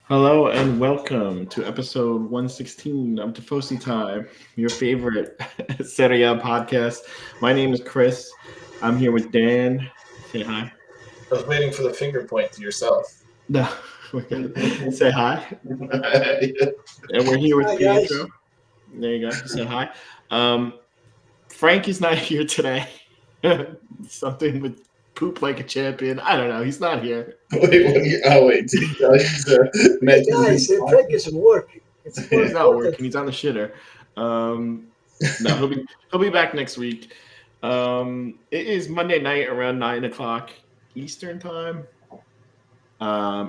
Hello and welcome to episode 116 of Tifosi Time, your favorite Serie A podcast. My name is Chris. I'm here with Dan. Say hi. I was waiting for the finger point to yourself. No, we're good. Say hi. And we're here with Hi guys. Pietro. There you go. He said hi. Um, Frank is not here today. Something with poop like a champion. I don't know. He's not here. Wait, did he tell you to mention Guys, his Frank is working. It's more He's not important. working. He's on the shitter. No, he'll be back next week. It is Monday night around 9 o'clock Eastern time.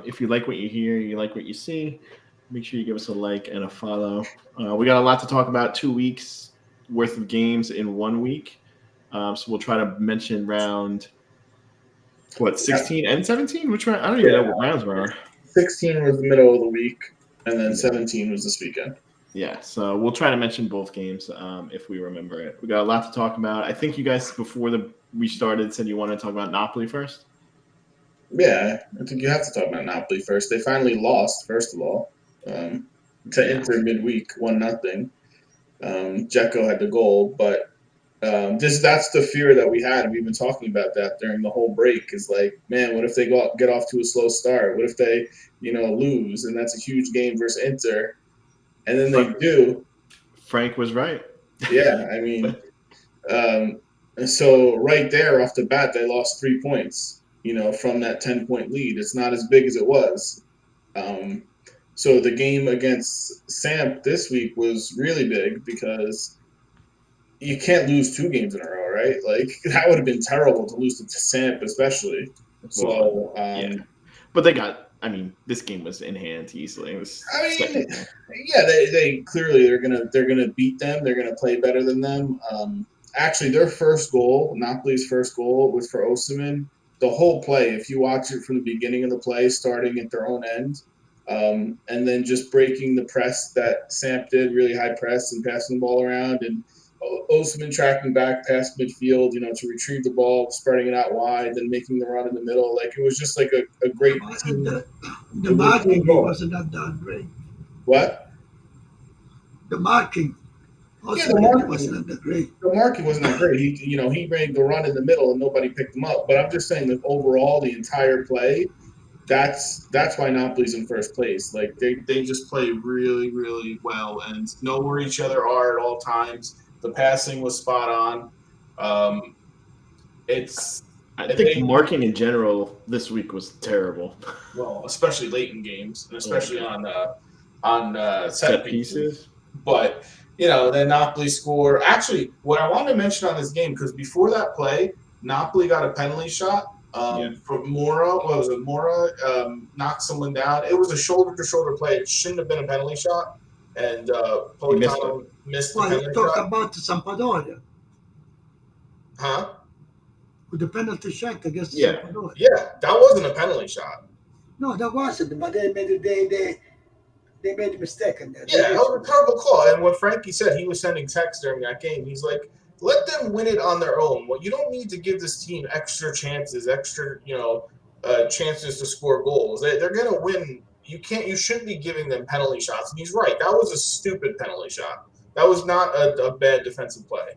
If you like what you hear, you like what you see, make sure you give us a like and a follow. We got a lot to talk about. 2 weeks worth of games in 1 week. So we'll try to mention round 16 and 17. Which round? I don't even know what rounds were. 16 was the middle of the week, and then 17 was this weekend. Yeah, so we'll try to mention both games if we remember it. We got a lot to talk about. I think you guys, before we started, said you wanted to talk about Napoli first. Yeah, I think you have to talk about Napoli first. They finally lost, first of all, to Inter midweek, 1-0. Dzeko had the goal, but that's the fear that we had. We've been talking about that during the whole break. Is like, man, what if they get off to a slow start? What if they, lose? And that's a huge game versus Inter. And then they do. Frank was right. Yeah, I mean, so right there off the bat, they lost 3 points, from that 10-point lead. It's not as big as it was. So the game against Samp this week was really big because you can't lose 2 games in a row, right? Like, that would have been terrible to lose to Samp, especially. So, yeah. But they got. I mean, this game was in hand easily. It was. Yeah, they clearly they're gonna beat them. They're gonna play better than them. Actually, their first goal, Napoli's first goal, was for Osimhen. The whole play, if you watch it from the beginning of the play, starting at their own end, and then just breaking the press that Samp did, really high press and passing the ball around, and Osimhen tracking back past midfield, to retrieve the ball, spreading it out wide, then making the run in the middle. Like, it was just like a great team. The marking wasn't that great. What? The marking. Yeah, the marking wasn't that great. The marking wasn't that great. He made the run in the middle and nobody picked him up. But I'm just saying that overall, the entire play, that's why Napoli's in first place. Like, they just play really, really well and know where each other are at all times. The passing was spot on. I think marking in general this week was terrible. Well, especially late in games, and especially on set pieces. But then Napoli score. Actually, what I wanted to mention on this game, because before that play, Napoli got a penalty shot from Mora. What was it? Mora knocked someone down. It was a shoulder-to-shoulder play. It shouldn't have been a penalty shot, and Politano missed the penalty shot. You talk about Sampdoria. Huh? With the penalty shot against Sampdoria. Yeah, that wasn't a penalty shot. No, that wasn't. But they made a mistake in that. Yeah, that was a terrible call. And what Frankie said, he was sending texts during that game. He's like, let them win it on their own. Well, you don't need to give this team extra chances, chances to score goals. They're going to win. You shouldn't be giving them penalty shots. And he's right. That was a stupid penalty shot. That was not a bad defensive play.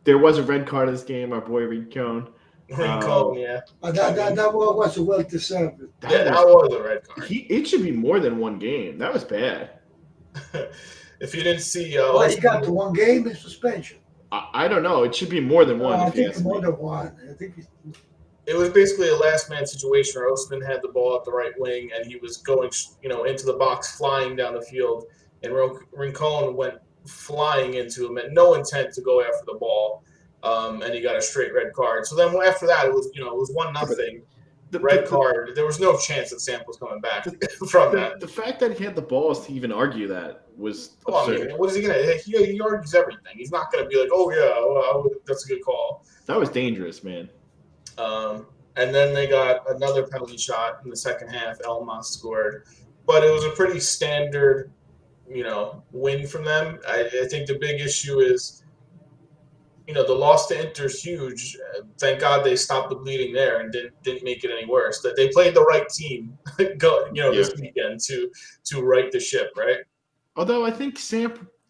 There was a red card in this game. Our boy Rincon. Yeah. That was well deserved. That was a red card. It should be more than 1 game. That was bad. If you didn't see, he got to 1 game in suspension. I don't know. It should be more than 1. I think more than 1. I think it was basically a last man situation where Osimhen had the ball at the right wing and he was going, into the box, flying down the field, and Rincon went flying into him, and no intent to go after the ball, and he got a straight red card. So then after that, it was 1-0. The red card. There was no chance that Samp was coming back from that. The fact that he had the balls to even argue that was absurd. I mean, what is he going to? He argues everything. He's not going to be like, oh yeah, well, that's a good call. That was dangerous, man. And then they got another penalty shot in the second half. Elmas scored, but it was a pretty standard, win from them. I think the big issue is the loss to Inter is huge. Thank God they stopped the bleeding there and didn't make it any worse. That they played the right team, this weekend to right the ship, right? Although I think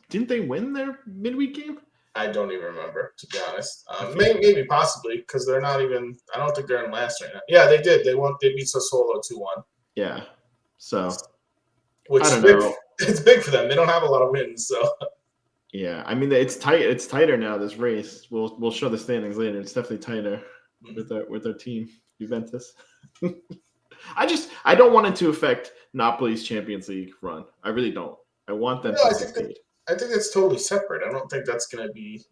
didn't they win their midweek game? I don't even remember, to be honest. Maybe possibly because they're not even. I don't think they're in last right now. Yeah, they did. They won. They beat Sassuolo 2-1. Yeah. So which I don't know. It's big for them. They don't have a lot of wins, so. Yeah, I mean it's tight. It's tighter now. This race. We'll show the standings later. It's definitely tighter with our team, Juventus. I don't want it to affect Napoli's Champions League run. I really don't. I want them to succeed. I think it's totally separate. I don't think that's going to be.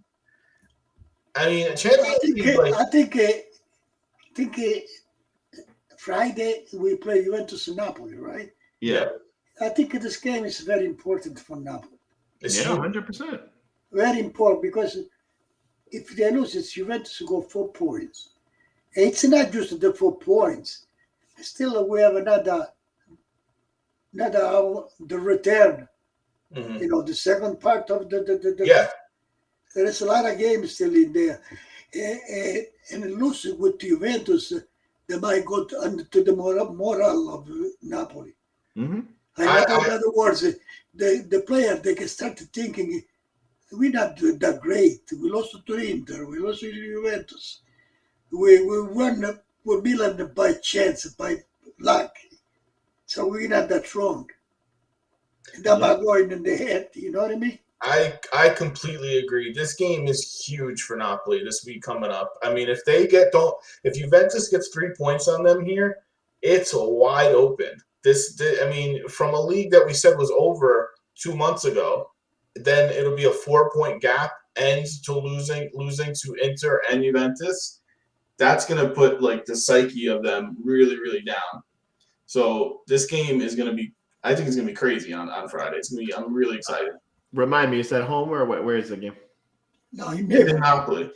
I mean, Champions League. I think Friday we play Juventus and Napoli, right? Yeah. I think this game is very important for Napoli. Yeah, 100%. Very important because if they lose, it's Juventus who go 4 points. It's not just the 4 points. Still, we have another the return. Mm-hmm. The second part of the yeah. There is a lot of games still in there, and losing with Juventus, they might go to the moral of Napoli. Mm-hmm. In other words, the player they can start thinking we're not that great. We lost to Inter, we lost to Juventus, we won with Milan by chance, by luck, so we're not that strong. That might go in the head. You know what I mean? I completely agree. This game is huge for Napoli this week coming up. I mean, if Juventus gets 3 points on them here, it's wide open. I mean, from a league that we said was over 2 months ago, then it'll be a 4-point gap, ends to losing to Inter and Juventus. That's going to put the psyche of them really, really down. So this game is going to be. I think it's going to be crazy on Friday. I'm really excited. Remind me, is that home or where is the game? No, in Napoli.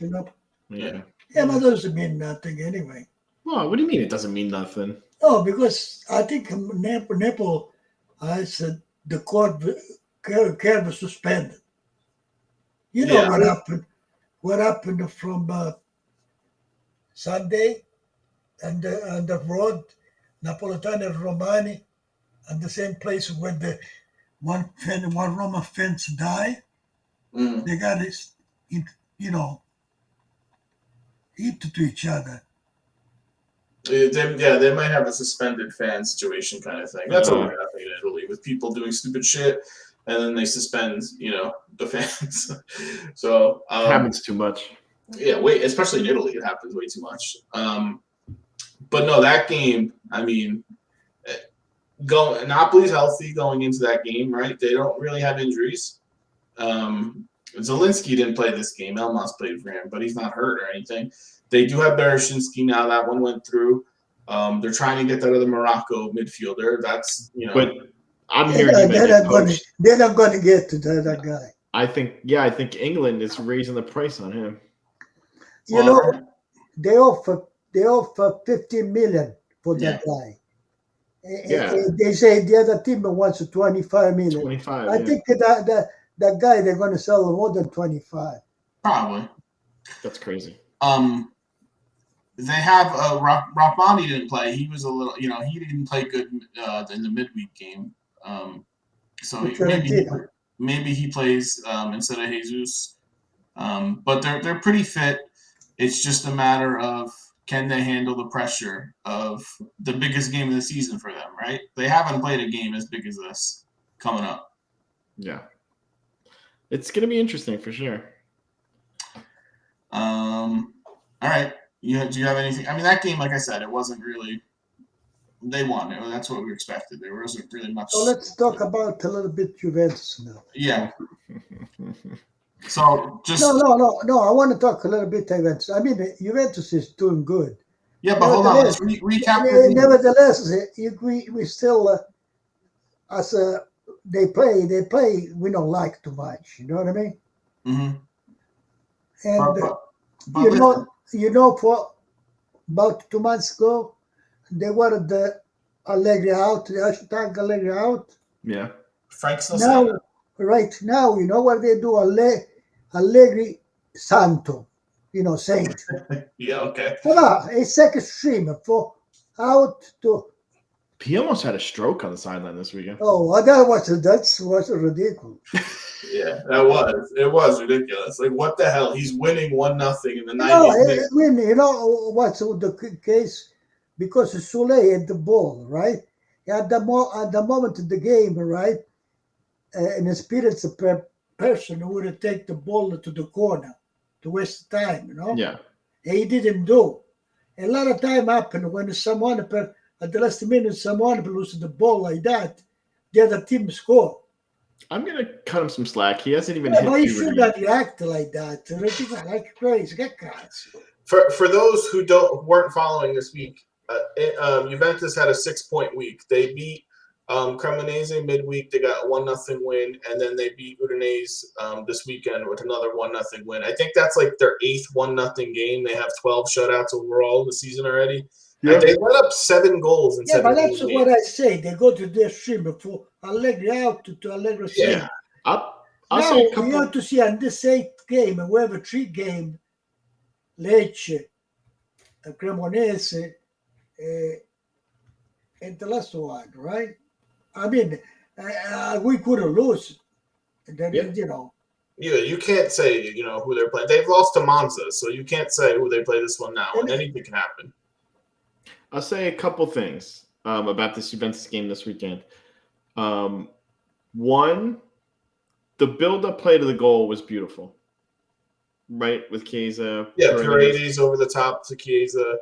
Yeah, but that doesn't mean nothing anyway. Well, what do you mean it doesn't mean nothing? Oh, because I think Napoli, I said the court was suspended. You know what happened? What happened from Sunday and the road, Napolitano and Romani, and the same place where the one Roma fans died. They got this, hit to each other. They might have a suspended fan situation kind of thing. That's always happening in Italy with people doing stupid shit, and then they suspend, the fans. So it happens too much. Yeah, especially in Italy, it happens way too much. But no, that game. I mean, Napoli's healthy going into that game, right? They don't really have injuries. Zielinski didn't play this game. Elmas played for him, but he's not hurt or anything. They do have Bereshinski now. That one went through. They're trying to get that other Morocco midfielder. That's But I'm hearing they're not going to get to that guy. I think England is raising the price on him. They offer 15 million for that guy. Yeah. They say the other team wants 25 million. 25. I think that guy they're going to sell more than 25. Probably. That's crazy. They have Rahmani didn't play. He was a little, he didn't play good in the midweek game. So maybe he plays instead of Jesus. But they're pretty fit. It's just a matter of can they handle the pressure of the biggest game of the season for them, right? They haven't played a game as big as this coming up. Yeah. It's going to be interesting for sure. All right. Do you have anything? I mean, that game, like I said, it wasn't really. They won. That's what we expected. There wasn't really much. So let's talk about a little bit Juventus now. Yeah. So just no. I want to talk a little bit Juventus. I mean, Juventus is doing good. Yeah, but hold on. Let's recap. Nevertheless, we still they play. We don't like too much. You know what I mean? Mm-hmm. And for about 2 months ago, they wanted the Allegri out. The hashtag Allegri out. Yeah. Frank's still now, right now, you know what they do? Allegri Santo, Saint. Yeah, okay. But it's extreme for out to. He almost had a stroke on the sideline this weekend. Oh, that was ridiculous. Yeah, it was ridiculous. Like, what the hell? He's winning 1-0 in the No, 90th minute. when what's the case? Because Sule had the ball, right? At the moment of the game, right? An experienced person who would take the ball to the corner to waste time, Yeah. And he didn't do. A lot of time happened when someone at the last minute someone loses the ball like that, the other team score. I'm gonna cut him some slack. He hasn't even Yeah, hit but he puberty should yet. not react like that. Like crazy. Get cats. For those who weren't following this week, Juventus had a 6-point week. They beat Cremonese midweek. They got a 1-0 win, and then they beat Udinese this weekend with another 1-0 win. I think that's like their 8th 1-0 game. They have 12 shutouts overall in the season already. Yeah. And they let up 7 goals in Yeah, 7 but that's games. what I say. They go to their stream before Allegri out to Allegri Yeah. in. I'll Now say a you couple. have to see on this 8th game, we have a 3 game, Lecce, Cremonese, and the last one, right? I mean, we couldn't lose. And then, Yeah. Yeah, you can't say who they're playing. They've lost to Monza, so you can't say who they play this one now, and anything can happen. I'll say a couple things about this Juventus game this weekend. One, the build-up play to the goal was beautiful, right? With Chiesa. Yeah, Paredes over the top to Chiesa,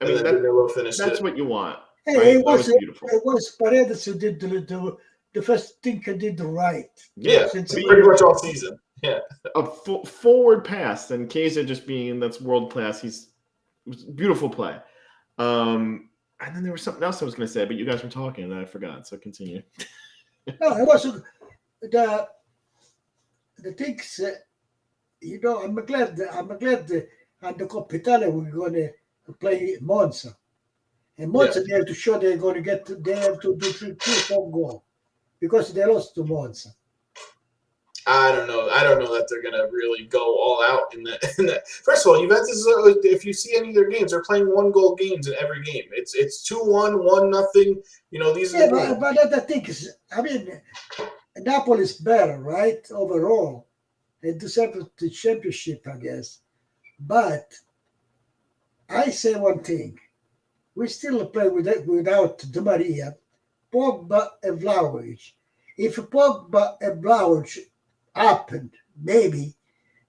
I mean, Danilo finished that's it. what you want. Hey, Right? it was beautiful. It was Paredes who did the first thing he did right. Yeah, Since pretty much all season. Yeah, a forward pass, and Chiesa just being that's world class. It was a beautiful play. And then there was something else I was going to say, but you guys were talking and I forgot. So continue. No, it was the things. I'm glad. On the Coppa Italia we're going to play Monza, and Monza they have to show they're going to get. They have to do 3-4 goals because they lost to Monza. I don't know that they're gonna really go all out in that. First of all, Juventus, if you see any of their games, they're playing 1-goal games in every game. It's 2-1, 1-0. These are the but the thing is, I mean, Napoli is better, right? Overall, they deserve the championship, I guess. But I say one thing: we still play without Di Maria, Pogba, and Vlahovic. If Pogba and Vlahovic happened, maybe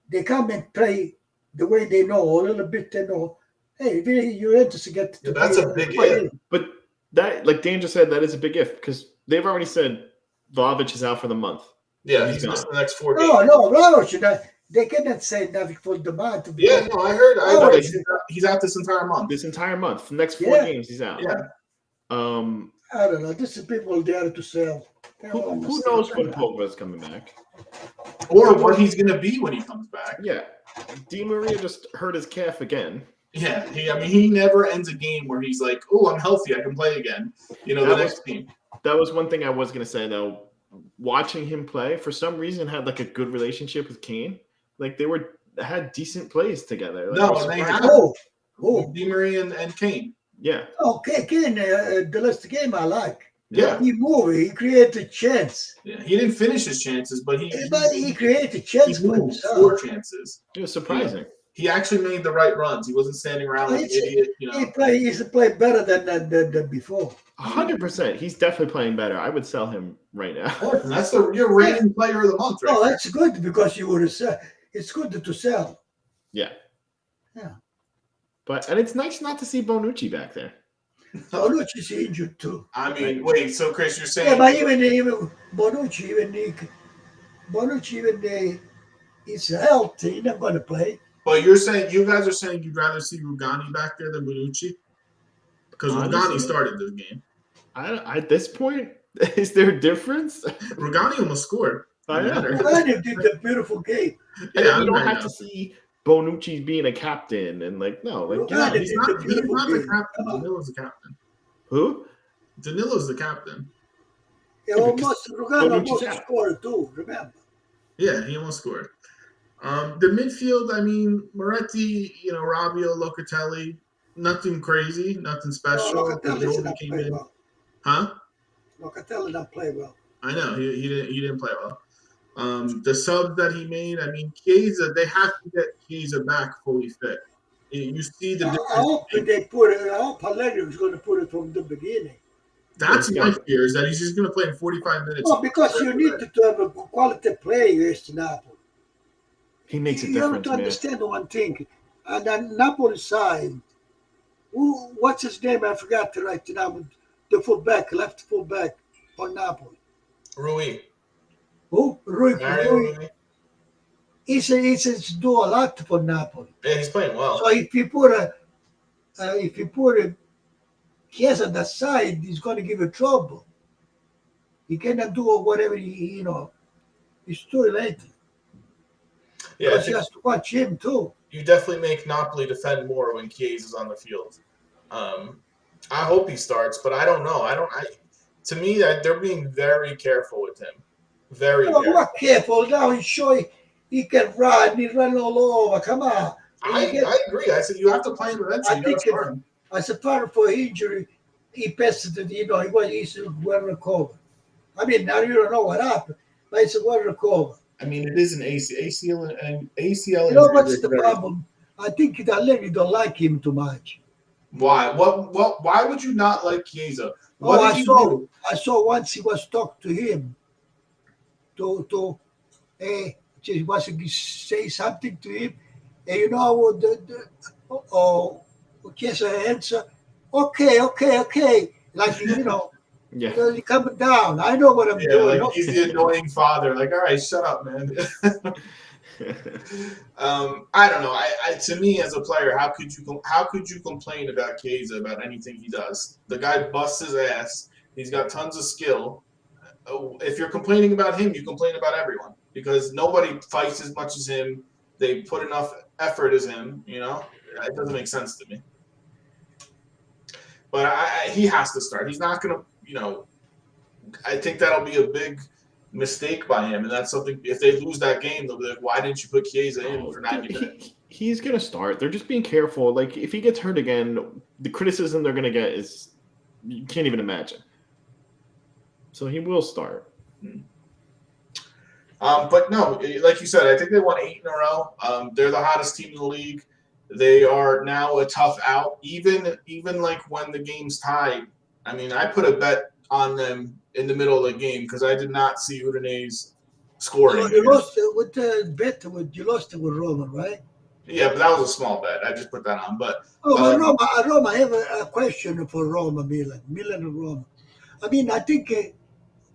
they come and play the way they know, a little bit they know. Hey, Juventus get to that's be a big if. But that, like Dan just said, that is a big if because they've already said Vlahovic is out for the month. Yeah, he's missing the next 4 games. No, Vlahovic, they cannot say nothing for the month. Yeah, no, I heard he's out this entire month. This entire month, the next 4 games, he's out. Yeah. I don't know. This is people there to sell. Who knows when Pogba's coming back? Or what he's going to be when he comes back. Yeah. Di Maria just hurt his calf again. Yeah. He never ends a game where he's like, oh, I'm healthy. I can play again. The next game. That was one thing I was going to say, though. Watching him play, for some reason, had like a good relationship with Kane. Like they had decent plays together. Like, no, they had Di Maria and Kane. Yeah. Okay, Kane, the last game I like. Yeah. He moved. He created chance. Yeah, he didn't finish his chances, but he created chance for himself. 4 chances. It was surprising. Yeah. He actually made the right runs. He wasn't standing around like an idiot. He's played better than before. 100%. He's definitely playing better. I would sell him right now. That's your reigning player of the month, right? Oh, that's good because you would sell. It's good to sell. Yeah. Yeah. And it's nice not to see Bonucci back there. Bonucci's injured too. I mean, wait. So, Chris, you're saying? Yeah, but even Bonucci, he's healthy. He's not going to play. But you guys are saying you'd rather see Rugani back there than Bonucci? Because Rugani started this game. At this point, is there a difference? Rugani almost scored. Rugani did a beautiful game. Yeah, you don't have to see Bonucci being a captain and he's not the captain. Danilo's the captain. Who? Danilo's the captain. Rugani almost scored too. Remember? Yeah, he almost scored. The midfield, I mean, Moretti, Rabiot, Locatelli, nothing crazy, nothing No, special. Locatelli did Kajobi not came play in, well. huh? Locatelli did not play well. I know he didn't play well. The sub that he made, I mean, Chiesa, they have to get Chiesa back fully fit. You see the I difference. hope they put it. I hope Allegri was going to put it from the beginning. Yeah, That's my fear is that he's just going to play in 45 minutes. No, because you need to have a quality players to Napoli. he makes a You have difference, to man. understand one thing. And on Napoli side, what's his name? I forgot right now. The fullback, left fullback for Napoli. Rui, Who? Rui. Mario Rui. He's do a lot for Napoli. Yeah, he's playing So well. if you put a Chiesa on that side, he's going to give you trouble. He cannot do whatever It's too late Yeah, I because you think have to watch him too. you definitely make Napoli defend more when Chiesa is on the field. Um, I hope he starts, but I don't know. I don't. To me, they're being very careful with him. Very Oh, careful. what careful now? He can run. He run all over. Come on. And you get. I agree. I said you have to play him I eventually. You got to think start him. as a part for injury, he passed it. He's well recovered. I mean, now you don't know what happened, but it's well recovered. I mean, it is an ACL and ACL You know injuries what's are the very. problem? I think that Allegri don't like him too much. Why? What? Why would you not like Chiesa? What Oh, did I he saw do? I saw once he was talk to him to he was to say something to him, and what Chiesa answer, okay, like Yeah. you coming down. I know what I'm Yeah, doing. like he's the annoying father. Like, all right, shut up, man. I don't know. To me as a player, how could you complain about Chiesa about anything he does? The guy busts his ass. He's got tons of skill. If you're complaining about him, you complain about everyone because nobody fights as much as him. They put enough effort as him. It doesn't make sense to me. But he has to start. He's not gonna. I think that'll be a big mistake by him, and that's something. If they lose that game, they'll be like, "Why didn't you put Chiesa in Oh, for 90 minutes?" he's gonna start. They're just being careful. Like if he gets hurt again, the criticism they're gonna get is you can't even imagine. So he will start. But no, like you said, I think they won 8 in a row. They're the hottest team in the league. They are now a tough out. Even like when the game's tied. I mean, I put a bet on them in the middle of the game because I did not see Udinese scoring You again. lost with the bet. You lost it with Roma, right? Yeah, but that was a small bet. I just put that on. But Oh, but um, Roma, I have a question for Roma, Milan and Roma. I mean, I think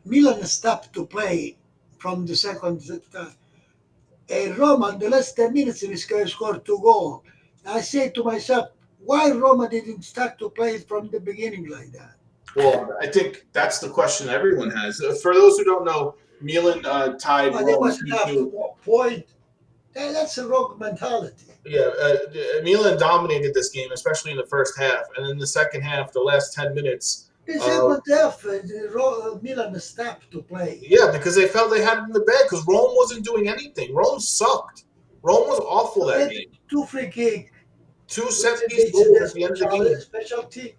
Milan stopped to play from the second time. And Roma, in the last 10 minutes, they scored 2 goals. I say to myself, why Roma didn't start to play from the beginning like that? well, I think that's the question everyone has. For those who don't know, Milan tied Oh, there Rome was enough 2-2. point. That's a wrong mentality. Yeah, Milan dominated this game, especially in the first half, and in the second half, the last 10 minutes. The second half, Milan stopped to play. Yeah, because they felt they had it in the bag because Rome wasn't doing anything. Rome sucked. Rome was awful So that had game. 2 free kick, Two which set piece is goals their at the end of the game. specialty,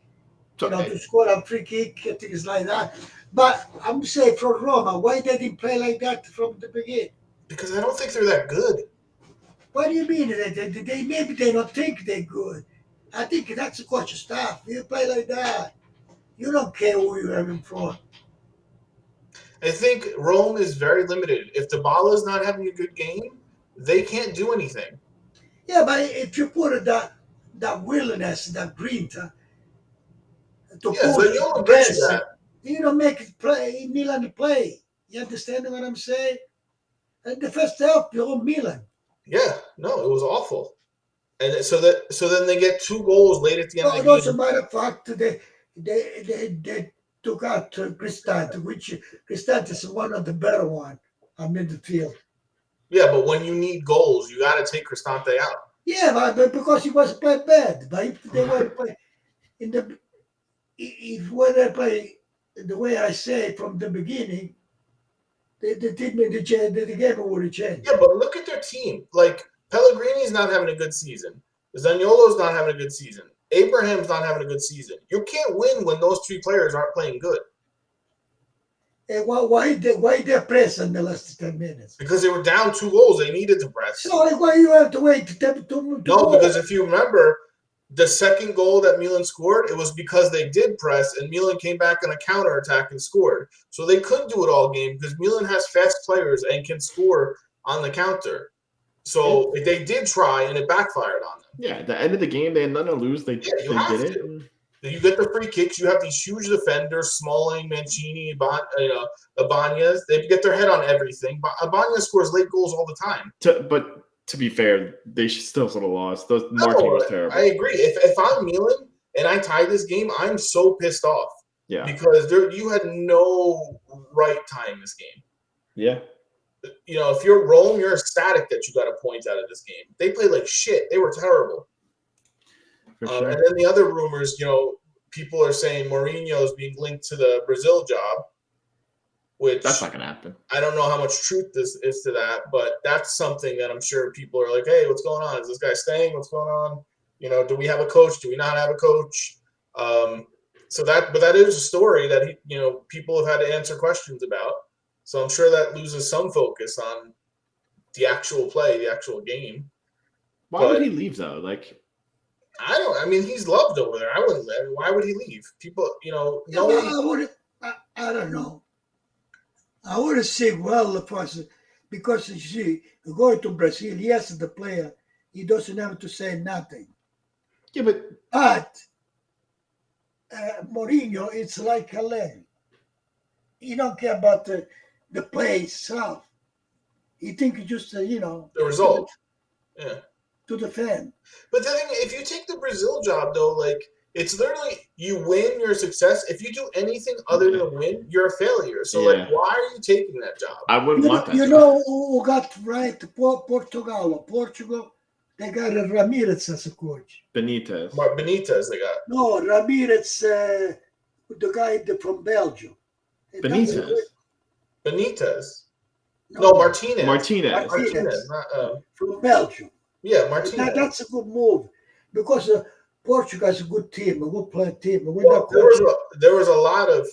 So to score a free kick, things like that. But I'm saying from Roma, why they didn't play like that from the beginning? Because I don't think they're that good. What do you mean? Maybe they don't think they're good. I think that's the coach staff. You play like that. You don't care who you have in front. I think Rome is very limited. If Dybala's not having a good game, they can't do anything. Yeah, but if you put that willingness, that grit to Yeah, push, Zaniolo to will get you press, that. you don't make it play Milan play. You understand what I'm saying? And the first half, you're Milan. Yeah, no, it was awful. And so then they get 2 goals late at the end of Oh, the as a game. matter of fact, they took out Cristante, which Cristante is one of the better one on midfield. Yeah, but when you need goals, you got to take Cristante out. Yeah, but because he was playing bad. But if they were play in the if when they play the way I say from the beginning, The team, the game would change. Yeah, but look at their team. Like Pellegrini's not having a good season. Zaniolo's not having a good season. Abraham's not having a good season. You can't win when those three players aren't playing good. And why they press in the last 10 minutes? Because they were down 2 goals. They needed to press. So why you have to wait to No, go? because if you remember, the second goal that Milan scored, it was because they did press, and Milan came back on a counterattack and scored. So they couldn't do it all game because Milan has fast players and can score on the counter. So they did try, and it backfired on them. Yeah, at the end of the game, they had nothing to lose. They you did have it. to. You get the free kicks. You have these huge defenders, Smalling, Mancini, Ibanez. They get their head on everything. But Ibanez scores late goals all the time. But to be fair, they still sort of lost. The marking was terrible. I agree. If I'm Milan and I tie this game, I'm so pissed off. Yeah. Because you had no right tying this game. Yeah. If you're Rome, you're ecstatic that you got a point out of this game. They played like shit. They were terrible. For sure. And then the other rumors, people are saying Mourinho is being linked to the Brazil job, which that's not going to happen. I don't know how much truth is to that, but that's something that I'm sure people are like, hey, what's going on? Is this guy staying? What's going on? Do we have a coach? Do we not have a coach? But that is a story that people have had to answer questions about. So I'm sure that loses some focus on the actual play, the actual game. Why would he leave though? He's loved over there. I wouldn't let him. Why would he leave? People, I don't know. I would say, well, because you see, going to Brazil, yes, the player, he doesn't have to say nothing. Yeah, but Mourinho, it's like a leg. He don't care about the play itself. He think just the result. To defend. But the thing, if you take the Brazil job though, like it's literally you win, you're a success. If you do anything other than win, you're a failure. So why are you taking that job? I wouldn't want that. You know who got right? Portugal. They got Ramirez as a coach. Benitez they got. No, Ramirez, the guy from Belgium. Benitez. No, Martinez. Martinez. From Belgium. Yeah, Martinez. That's a good move because Portugal is a good team, a good playing team. There was a lot of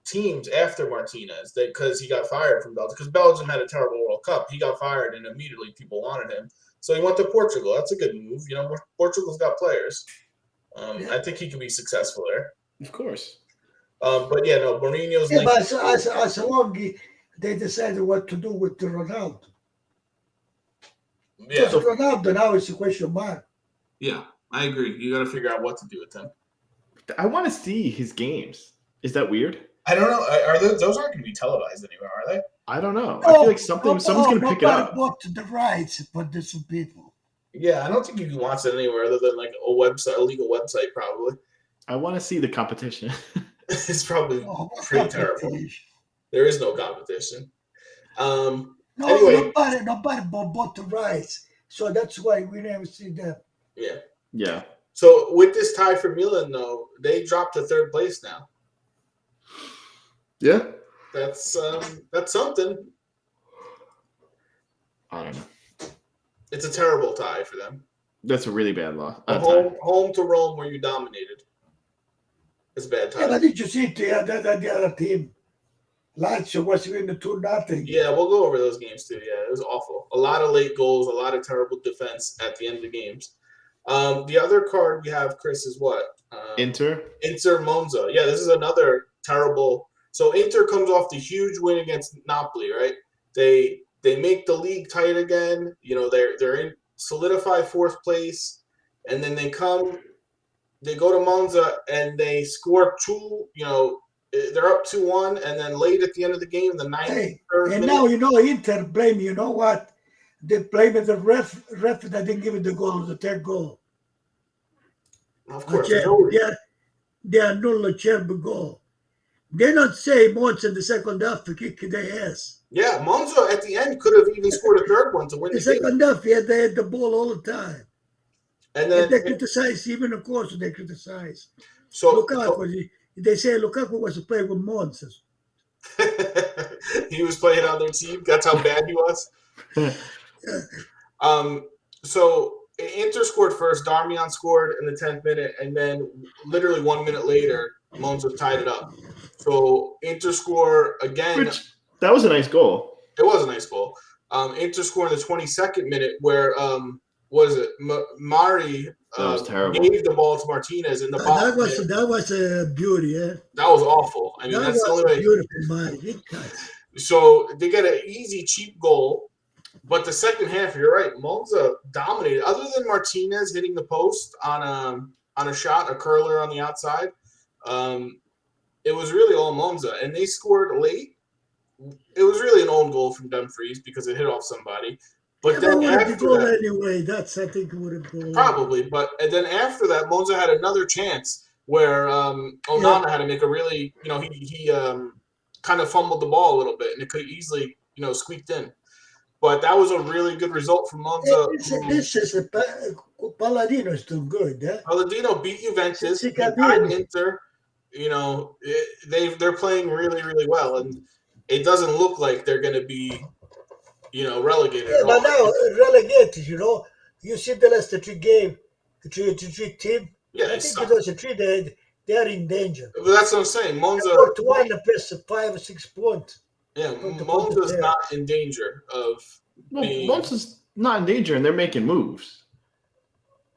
teams after Martinez because he got fired from Belgium because Belgium had a terrible World Cup. He got fired and immediately people wanted him. So he went to Portugal. That's a good move. Portugal's got players. I think he can be successful there. Of course. Mourinho's but as long as they decided what to do with Ronaldo. Yeah. Because Ronaldo now is a question mark. Yeah, I agree. You got to figure out what to do with him. I want to see his games. Is that weird? I don't know. Are those aren't going to be televised anywhere, are they? I don't know. I feel like someone's going to pick it up. Bought the rights for different people. Yeah, I don't think you can watch it anywhere other than like a website, a legal website, probably. I want to see the competition. It's probably pretty terrible. There is no competition. Anyway, nobody bought the rights, so that's why we never see them. Yeah. Yeah. So with this tie for Milan, though, they dropped to third place now. Yeah. That's something. I don't know. It's a terrible tie for them. That's a really bad loss. Home to Rome where you dominated. It's a bad tie. Yeah, but did you see the other team? Lazio was winning 2-0. Yeah, we'll go over those games too. Yeah, it was awful. A lot of late goals, a lot of terrible defense at the end of the games. The other card we have, Chris, is what? Inter Monza. Yeah, this is another terrible. So Inter comes off the huge win against Napoli, right? They make the league tight again. They're in solidify fourth place, and then they go to Monza and they score two. They're up 2-1, and then late at the end of the game, the 93rd minute. Now Inter blame. You know what? They blame the ref that didn't give it the goal, the third goal. Of course, they annul the champion goal. They not say Monza in the second half to kick their ass. Yeah, Monza at the end could have even scored a third one to win the game. Second half, they had the ball all the time. And then they criticize, even of course, they criticize. So Lukaku, they say Lukaku was playing with Monza. He was playing on their team. That's how bad he was. So Inter scored first. Darmian scored in the 10th minute, and then literally 1 minute later, Monza tied it up. So Inter score again. That was a nice goal. It was a nice goal. Inter scored in the 22nd minute, where what is it? Mari gave the ball to Martinez in the box. That was a beauty. Yeah. That was awful. I mean, that's the only way. Beautiful, Mari. So they get an easy, cheap goal. But the second half, you're right. Monza dominated. Other than Martinez hitting the post on a shot, a curler on the outside, it was really all Monza. And they scored late. It was really an own goal from Dumfries because it hit off somebody. But then after that, anyway, I think it would have gone. Probably. And then after that, Monza had another chance where Onana had to make a really, he kind of fumbled the ball a little bit, and it could easily, squeaked in. But that was a really good result from Monza. This is Palladino is too good. Eh? Palladino beat Juventus, beat Inter. They're playing really, really well, and it doesn't look like they're going to be, relegated. Yeah, but now relegated. You see the last three game, three team. Yeah, I think those three they are in danger. But that's what I'm saying. Monza 1 plus 5 or 6 points. Yeah, Monza's not in danger of being... Monza's not in danger, and they're making moves.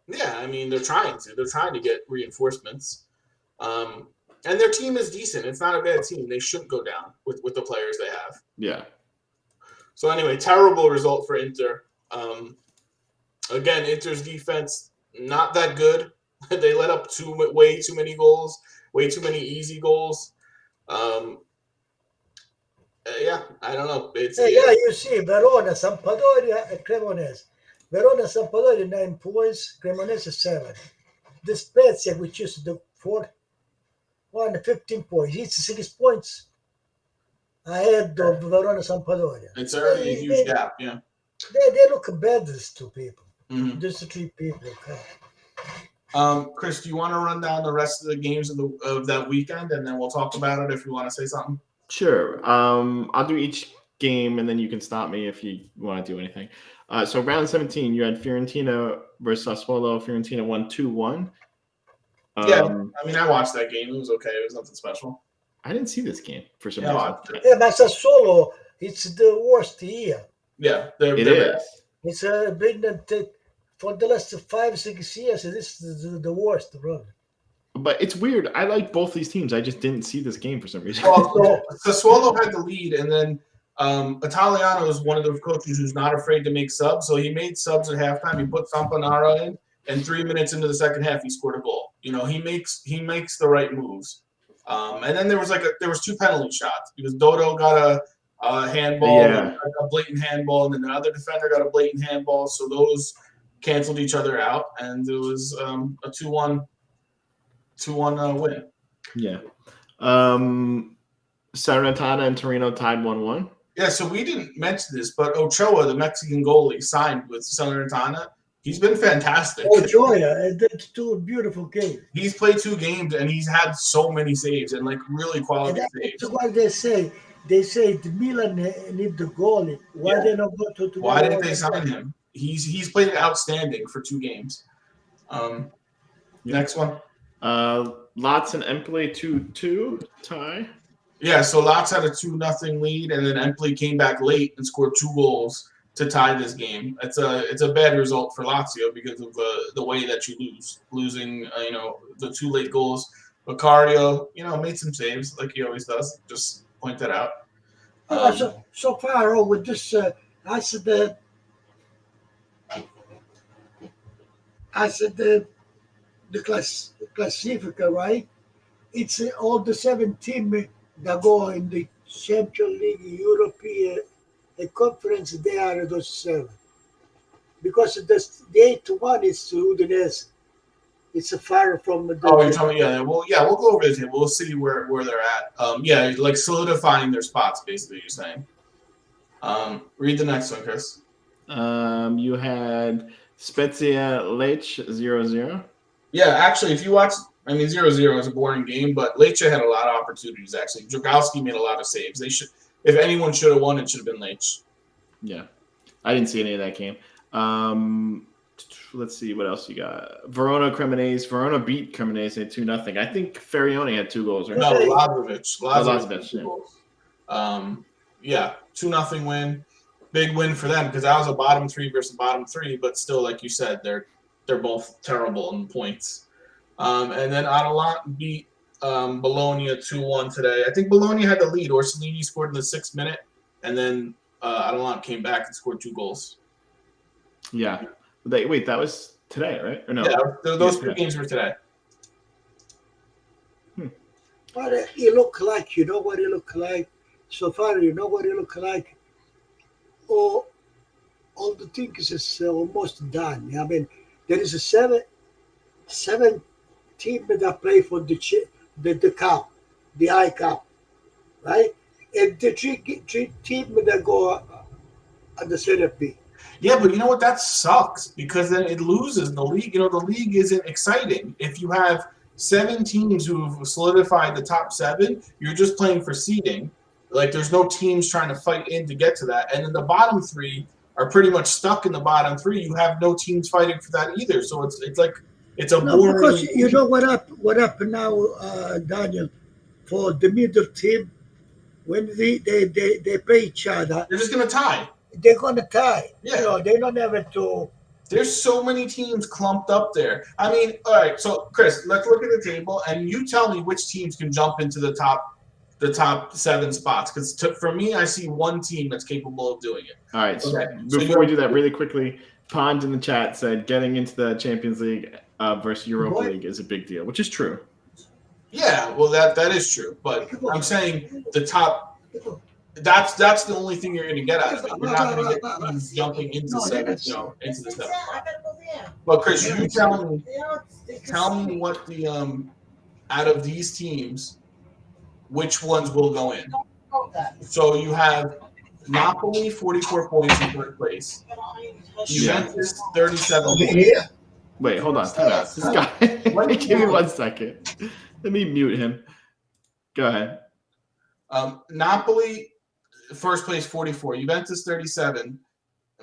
Yeah, I mean, they're trying to. They're trying to get reinforcements. And their team is decent. It's not a bad team. They shouldn't go down with the players they have. Yeah. So anyway, terrible result for Inter. Again, Inter's defense, not that good. They let up way too many goals, way too many easy goals. Yeah, I don't know. You see, Verona, Sampdoria, and Cremonese. Verona, Sampdoria, 9 points. Cremonese, 7. The Spezia, which is the fourth one, 15 points. It's 6 points ahead of Verona, Sampdoria. It's already a huge gap, yeah. They look bad, these two people. Mm-hmm. These 3 people. Chris, do you want to run down the rest of the games of that weekend, and then we'll talk about it if you want to say something? Sure. I'll do each game, and then you can stop me if you want to do anything. So round 17, you had Fiorentina versus Sassuolo. Fiorentina won 2-1. Yeah, I mean, I watched that game. It was okay. It was nothing special. I didn't see this game for some reason. Yeah, but Sassuolo, it's the worst year. Yeah, it is. It's been for the last 5-6 years. This is the worst, brother. But it's weird. I like both these teams. I just didn't see this game for some reason. Well, so Sassuolo had the lead, and then Italiano is one of the coaches who's not afraid to make subs. So he made subs at halftime. He put Sampanara in, and 3 minutes into the second half, he scored a goal. He makes the right moves. And then there was 2 penalty shots because Dodo got a handball, a blatant handball, and then the other defender got a blatant handball. So those canceled each other out, and it was a 2-1 win. Yeah. Salernitana and Torino tied 1-1. Yeah, so we didn't mention this, but Ochoa, the Mexican goalie, signed with Salernitana. He's been fantastic. Ochoa, that's 2 beautiful games. He's played 2 games, and he's had so many saves and really quality saves. That's what they say. They say the Milan need the goalie. Why they not go to? Why didn't they sign him? He's played outstanding for 2 games. Next one. Lots and Empoli 2-2 tie. Yeah, so Lots had a 2-0 lead, and then Empoli came back late and scored 2 goals to tie this game. It's a bad result for Lazio because of the way that you losing the 2 late goals. Vicario, made some saves like he always does. Just point that out. So far with this, I said the Classifica, right? It's all the 7 teams that go in the Champions League, European Conference. They are those 7 because the 8th one is Udinese. It's far from the. Oh, you're talking we'll go over the table. We'll see where they're at. Like solidifying their spots, basically. You're saying. Read the next one, Chris. You had Spezia Lecce 0-0. Yeah, actually, if you watch, I mean, 0-0 is a boring game, but Lecce had a lot of opportunities, actually. Dragowski made a lot of saves. They should, if anyone should have won, it should have been Lecce. Yeah. I didn't see any of that game. Let's see what else you got. Verona Cremonese. Verona beat Cremonese 2-0. I think Ferrione had 2 goals, right? No, Lazovic. Lazovic, had 2 goals. Yeah, 2-0 win. Big win for them because that was a bottom 3 versus bottom 3, but still, like you said, they're both terrible in points. And then Atalanta beat Bologna 2-1 today. I think Bologna had the lead. Orsolini scored in the 6th minute, and then Atalanta came back and scored 2 goals. Yeah. Wait, that was today, right? Or no? Yeah, those 2 games were today. But he look like, you know what he look like? So far, you know what he look like? Oh, all the things is almost done. I mean, there is a seven team that play for the cup, the I Cup, right? And the three team that go at the Serie B. Yeah, but you know what? That sucks because then it loses the league. You know, the league isn't exciting. If you have 7 teams who've solidified the top 7, you're just playing for seeding. Like, there's no teams trying to fight in to get to that. And then the bottom 3 are pretty much stuck in the bottom 3. You have no teams fighting for that either. So it's like it's a boring. Because you know what happened now, Daniel, for the middle team when they play each other, They're just gonna tie. they're gonna tie. Yeah. You know, they don't have to. There's so many teams clumped up there. I mean, all right. So Chris, let's look at the table, and you tell me which teams can jump into the top 7 spots. Because for me, I see one team that's capable of doing it. All right. So Okay. before we do that, really quickly, Pond in the chat said getting into the Champions League versus Europa League is a big deal, which is true. Yeah, well, that is true. But I'm saying the top. That's the only thing you're going to get out of it. You're not going to get teams jumping into the 7th spot. But Chris, you tell me what the out of these teams, which ones will go in. So you have Napoli 44 points in 3rd place. Juventus 37 points. Wait, hold on. Time out. This guy. Give me 1 second. Let me mute him. Go ahead. Napoli, 1st place 44. Juventus 37.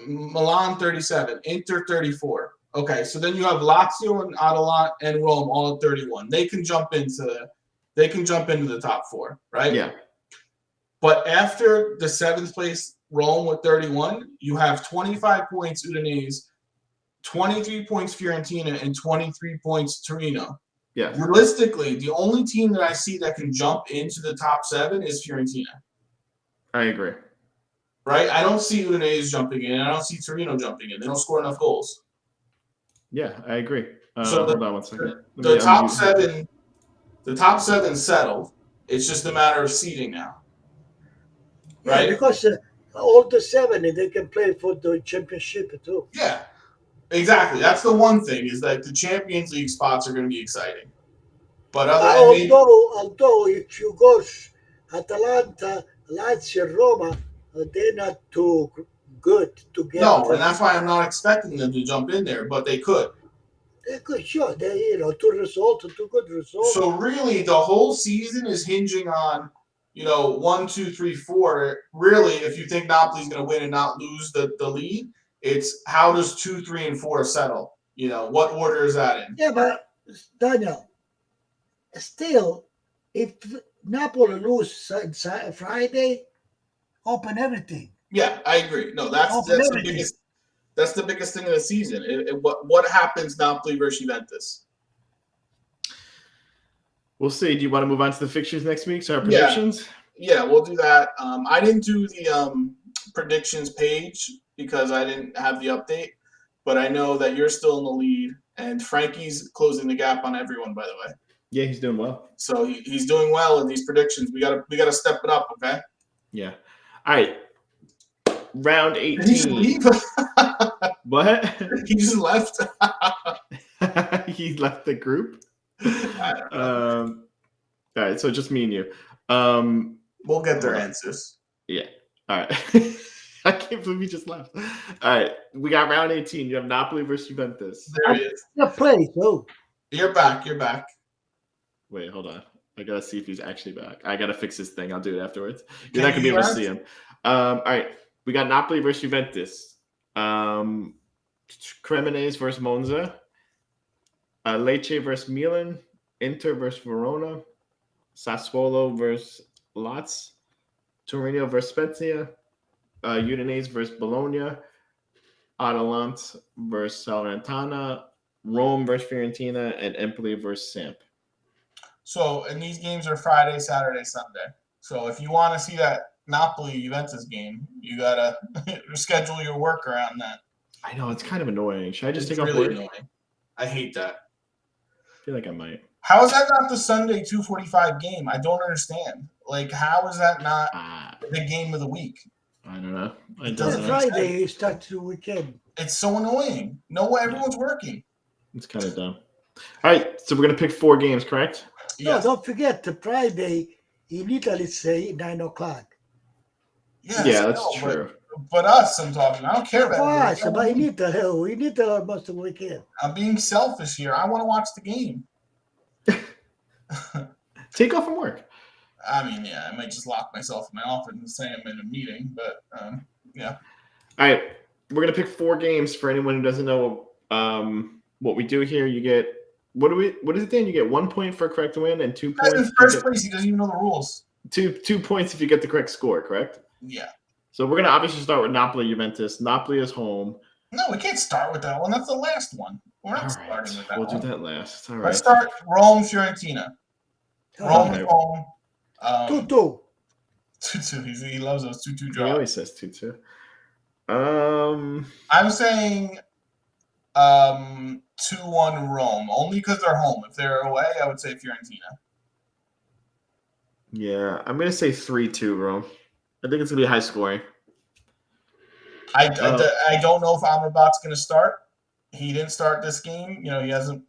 Milan 37. Inter 34. Okay, so then you have Lazio and Atalanta and Rome all at 31. They can jump into the top 4, right? Yeah. But after the 7th place Rome with 31, you have 25 points Udinese, 23 points Fiorentina, and 23 points Torino. Yeah. Realistically, the only team that I see that can jump into the top 7 is Fiorentina. I agree. Right? I don't see Udinese jumping in. I don't see Torino jumping in. They don't score enough goals. Yeah, I agree. So hold on 1 second. The top 7 settled. It's just a matter of seeding now. Right? Yeah, because all the 7 they can play for the championship too. Yeah. Exactly. That's the one thing is that the Champions League spots are going to be exciting. But although if you go Atalanta, Lazio, Roma, they're not too good to get. No, and that's why I'm not expecting them to jump in there, but they could. They could, sure. They 2 good results. So really, the whole season is hinging on 1, 2, 3, 4. Really, if you think Napoli's going to win and not lose the lead. It's how does 2, 3, and 4 settle? What order is that in? Yeah, but Daniel, still, if Napoli lose Friday, open everything. Yeah, I agree. No, that's the biggest. That's the biggest thing of the season. What happens Napoli versus Juventus? We'll see. Do you want to move on to the fixtures next week? So our predictions? Yeah, we'll do that. I didn't do the predictions page because I didn't have the update, but I know that you're still in the lead, and Frankie's closing the gap on everyone, by the way. Yeah, he's doing well. So he's doing well in these predictions. We gotta step it up, okay? Yeah. All right. Round 18. Did he just leave? What? He just left. He left the group. All right, so just me and you. We'll get their answers. Yeah. All right. I can't believe he just left. All right, we got round 18. You have Napoli versus Juventus. There he is. The play, so You're back. Wait, hold on. I gotta see if he's actually back. I gotta fix this thing. I'll do it afterwards. You're Can not gonna be you able to hear see us? him. All right, we got Napoli versus Juventus. Cremonese versus Monza. Lecce versus Milan. Inter versus Verona. Sassuolo versus Lazio. Torino versus Spezia. Udinese versus Bologna. Atalanta versus Salernitana. Rome versus Fiorentina. And Empoli versus Samp. So, and these games are Friday, Saturday, Sunday. So, if you want to see that Napoli Juventus game, you gotta schedule your work around that. I know it's kind of annoying. Should I just It's take off really work? annoying. I hate that. I feel like I might. How is that not the Sunday 2:45 game? I don't understand. Like, how is that not the game of the week? I don't know. I It don't doesn't know. make Friday starts the weekend. It's so annoying. No, everyone's working. It's kind of dumb. All right, so we're gonna pick 4 games, correct? No, Yes. don't forget the Friday in Italy say 9:00. Yes, Yeah, I that's know, true. But us, I'm talking. I don't care For about us, but in Italy almost the weekend. I'm being selfish here. I want to watch the game. Take off from work. I mean, yeah, I might just lock myself in my office and say I'm in a meeting, but yeah. All right, we're gonna pick 4 games for anyone who doesn't know what we do here. You get what is it, Dan? You get 1 point for a correct win and 2 Guy's points. in first place. He doesn't even know the rules. Two points if you get the correct score, correct? Yeah. So we're gonna obviously start with Napoli Juventus. Napoli is home. No, we can't start with that one. That's the last one. We're not All starting right, with that we'll one. do that last. All right. Let's start Rome, Fiorentina. Rome Okay. is home. 2-2. 2-2. He loves those 2-2 He draws. always says 2-2. I'm saying 2-1 Rome, only because they're home. If they're away, I would say Fiorentina. Yeah, I'm gonna say 3-2 Rome. I think it's gonna be high scoring. I don't know if Amrabat's going to start. He didn't start this game. You know,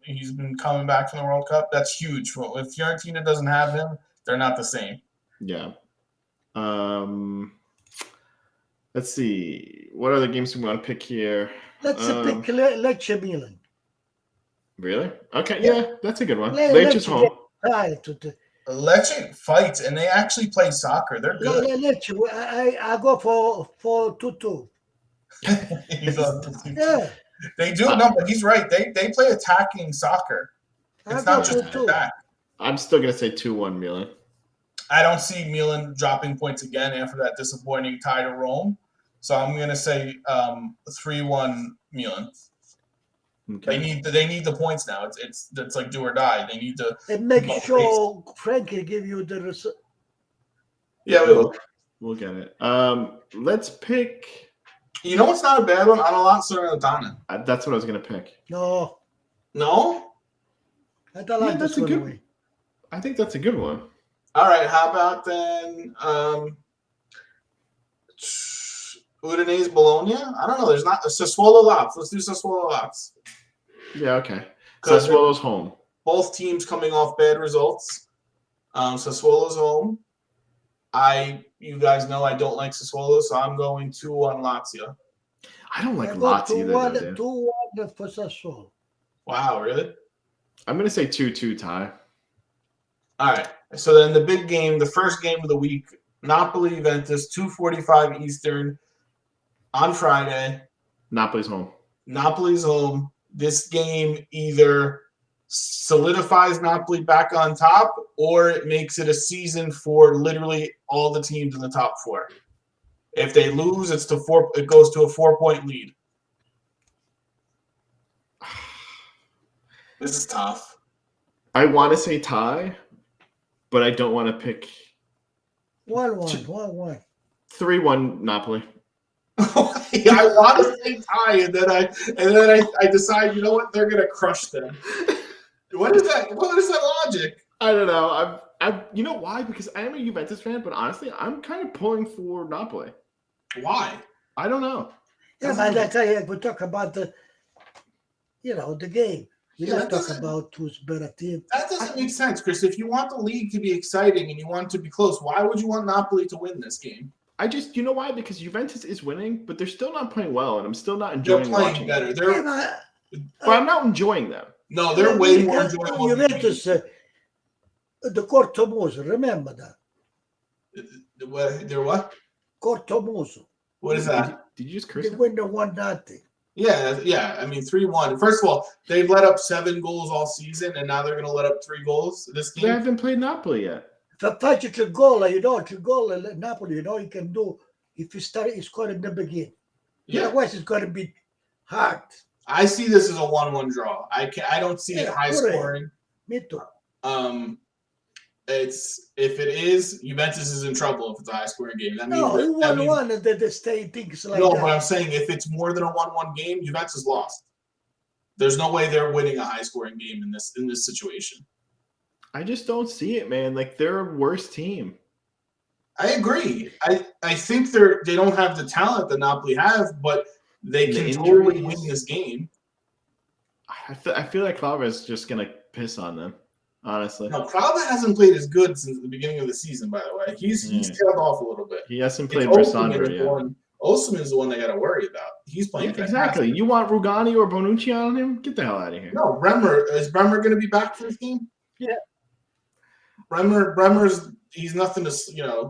he's been coming back from the World Cup. That's huge. If Fiorentina doesn't have him, they're not the same. Yeah. Let's see. What other games do we want to pick here? Let's pick Lecce Milan. Really? Okay, yeah, that's a good one. Lecce Lecce's home. Lecce fights, and they actually play soccer. They're good. Lecce, I go for 2-2. Yeah. They do. No, but he's right. They play attacking soccer. It's not just attack. I'm still going to say 2-1 Milan. I don't see Milan dropping points again after that disappointing tie to Rome. So I'm going to say 3-1 Milan. Okay. They need the points now. It's like do or die. They need to. And make sure Frankie give you the result. Yeah, we will. We'll get it. Let's pick. You know what's not a bad one? Salernitana. That's what I was going to pick. No. No? I don't like that's this a good one. I think that's a good one. All right. How about then Udinese Bologna? I don't know. There's not Sassuolo Lazio. Let's do Sassuolo Lazio. Yeah, okay. Sassuolo's home. Both teams coming off bad results. Sassuolo's home. You guys know I don't like Sassuolo, so I'm going 2-1 Lazio. I don't like Lazio either. 2-1 for Sassuolo. Wow, really? I'm going to say 2-2 tie. All right. So then the big game, the first game of the week, Napoli Juventus, 2:45 Eastern on Friday. Napoli's home. Napoli's home. This game either solidifies Napoli back on top or it makes it a season for literally all the teams in the top 4. If they lose, it goes to a 4-point lead. This is tough. I want to say tie, but I don't want to pick 1-1. 3-1 Napoli. I want to say tie, and then I decide, you know what, they're gonna crush them. What is that? What is that logic? I don't know. You know why? Because I am a Juventus fan, but honestly, I'm kind of pulling for Napoli. Why? I don't know. Yeah, but we talk about the game. We don't talk about who's better team. That doesn't make sense, Chris. If you want the league to be exciting and you want it to be close, why would you want Napoli to win this game? You know why? Because Juventus is winning, but they're still not playing well, and I'm still not enjoying watching better. But I'm not enjoying them. No, they're way more enjoyable. Juventus, The Cortomuso, remember that? They're what? Cortomuso. What is that? Did you just curse They him? win the 1-0. Yeah. I mean, 3-1. First of all, they've let up 7 goals all season, and now they're going to let up 3 goals this They game. haven't played Napoli yet. If faccio il gol, il gol Napoli, you can do if you score in the beginning. Yeah. Otherwise, it's going to be hard. I see this as a 1-1 draw. I don't see it high scoring. Me too. If it is, Juventus is in trouble if it's a high scoring game. That means No, that, 1-1, they stay things like no, that. but I'm saying if it's more than a 1-1 game, Juventus lost. There's no way they're winning a high scoring game in this situation. I just don't see it, man. Like, they're a worse team. I agree. I think they don't have the talent that Napoli have, but they can totally win this game. I feel like Claver's just gonna piss on them, honestly. No, Claver hasn't played as good since the beginning of the season. By the way, he's tailed off a little bit. He hasn't played Versandro yet. Osimhen is the one they got to worry about. He's playing exactly. You want Rugani or Bonucci on him? Get the hell out of here. No, is Bremer going to be back for this game? Yeah. Bremer's he's nothing to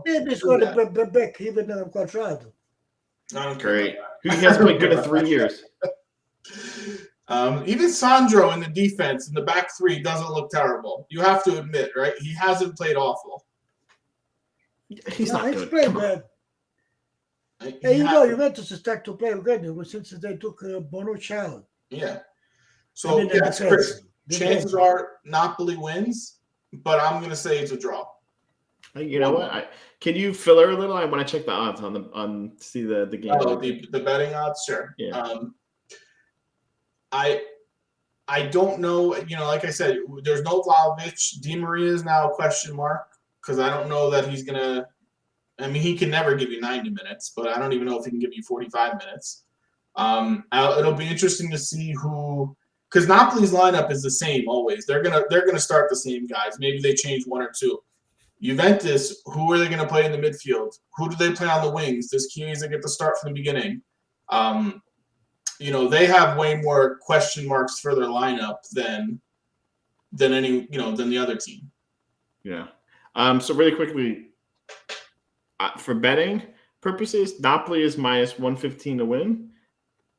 Maybe he's going to be back even in Quadrado. Great. He hasn't played good in 3 years. Even Sandro in the defense in the back three doesn't look terrible. You have to admit, right? He hasn't played awful. He's not good. Played bad. Hey, Juventus start to play good since they took Bonucci out. Yeah. So yes, Chris, chances are Napoli wins, but I'm going to say it's a draw. You know what? Can you fill her a little? I want to check the odds on see the game. Oh, the betting odds, sure. Yeah. I don't know. Like I said, there's no Vlahovic. Di Maria is now a question mark because I don't know that he's gonna. I mean, he can never give you 90 minutes, but I don't even know if he can give you 45 minutes. It'll be interesting to see who, because Napoli's lineup is the same always. They're gonna start the same guys. Maybe they change 1 or 2. Juventus, who are they going to play in the midfield? Who do they play on the wings? Does Chiesa get the start from the beginning? They have way more question marks for their lineup than the other team. Yeah. So really quickly, for betting purposes, Napoli is minus 115 to win,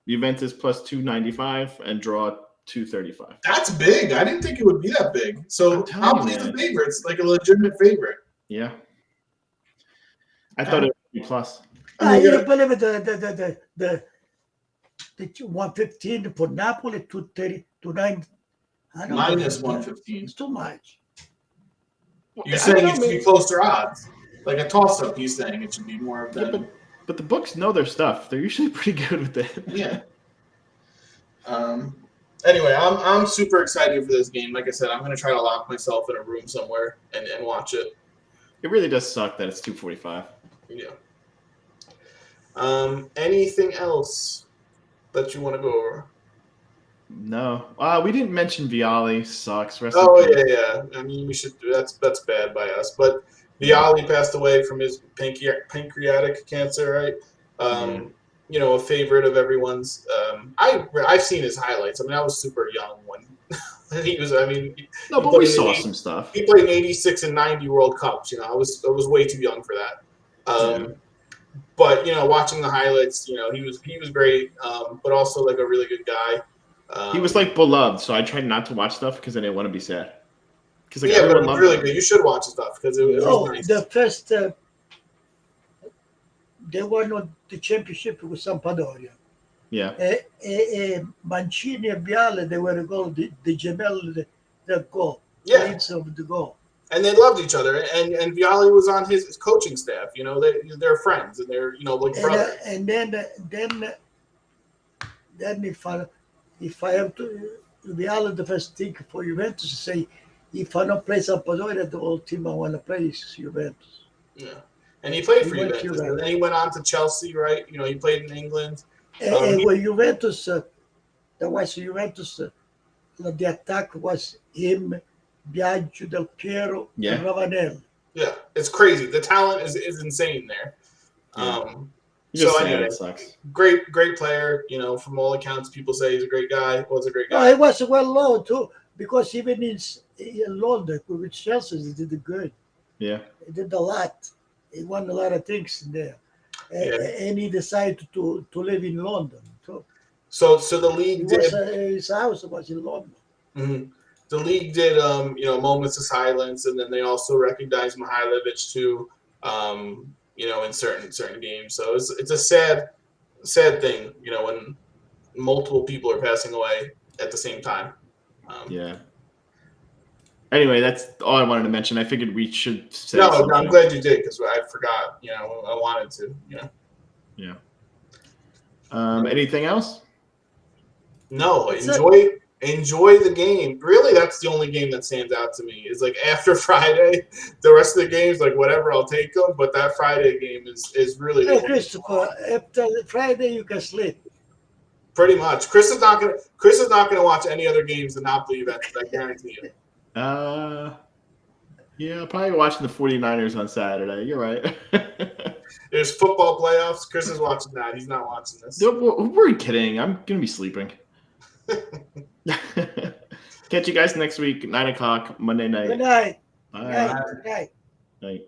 Juventus plus 295, and draw 235. That's big. I didn't think it would be that big. So Napoli's a favorite. It's like a legitimate favorite. Yeah. I thought it would be plus. I believe the 115 for Napoli, 230, 290. Minus 115. It's too much. You're saying it should be closer odds. Like a toss-up, he's saying it should be more of that. But the books know their stuff. They're usually pretty good with it. Yeah. Anyway, I'm super excited for this game. Like I said, I'm going to try to lock myself in a room somewhere and watch it. It really does suck that it's 2:45. Yeah. Anything else that you want to go over? No. We didn't mention Vialli. Sucks. Yeah. I mean, we should. That's bad by us. But Vialli passed away from his pancreatic cancer, right? A favorite of everyone's. I've seen his highlights. I mean, I was super young when he was. I mean, no, but we saw some stuff. He played in 86 and 90 World Cups. I was way too young for that. But watching the highlights, he was great. But also like a really good guy. He was like beloved, so I tried not to watch stuff because I didn't want to be sad. But it was really good. You should watch stuff because it was nice. The first they won on the championship with Sampdoria. Yeah. Mancini and Vialli, they were the goal. The Gemelli, the goal. Yeah. Leads of the goal. And they loved each other. And Vialli was on his coaching staff. They're friends and they're like brothers. And then if I have to, Vialli, the first thing for Juventus to say, if I don't play Sampdoria, the whole team I want to play is Juventus. Yeah. And he played for Juventus. And then he went on to Chelsea, right? He played in England. And when Juventus, the attack was him, Biagio, Del Piero, and Ravanelli. Yeah, it's crazy. The talent is insane there. It sucks. Great player. From all accounts, people say he's a great guy. Was a great guy. No, he was well known too. because even in London with Chelsea, they did good. Yeah. He did a lot. He won a lot of things in there. Yeah. And he decided to live in London. So the He league was did. his house was in London. Mhm. The league did, moments of silence, and then they also recognized Mihailovic too, in certain games. So it's a sad thing, when multiple people are passing away at the same time. Yeah. Anyway, that's all I wanted to mention. I figured we should say No, something. I'm glad you did because I forgot. I wanted to. Yeah. Anything else? No, That's enjoy the game. Really, that's the only game that stands out to me. Is like after Friday, the rest of the games, like whatever, I'll take them. But that Friday game is really the Hey, one. Christopher, after Friday you can sleep. Pretty much. Chris is not gonna watch any other games than Napoli Juventus. I guarantee you. Yeah, probably watching the 49ers on Saturday. You're right. There's football playoffs. Chris is watching that. He's not watching this. Who are you kidding? I'm gonna be sleeping. Catch you guys next week, 9 o'clock Monday night. Good night. Bye. Good night. Good night. Night.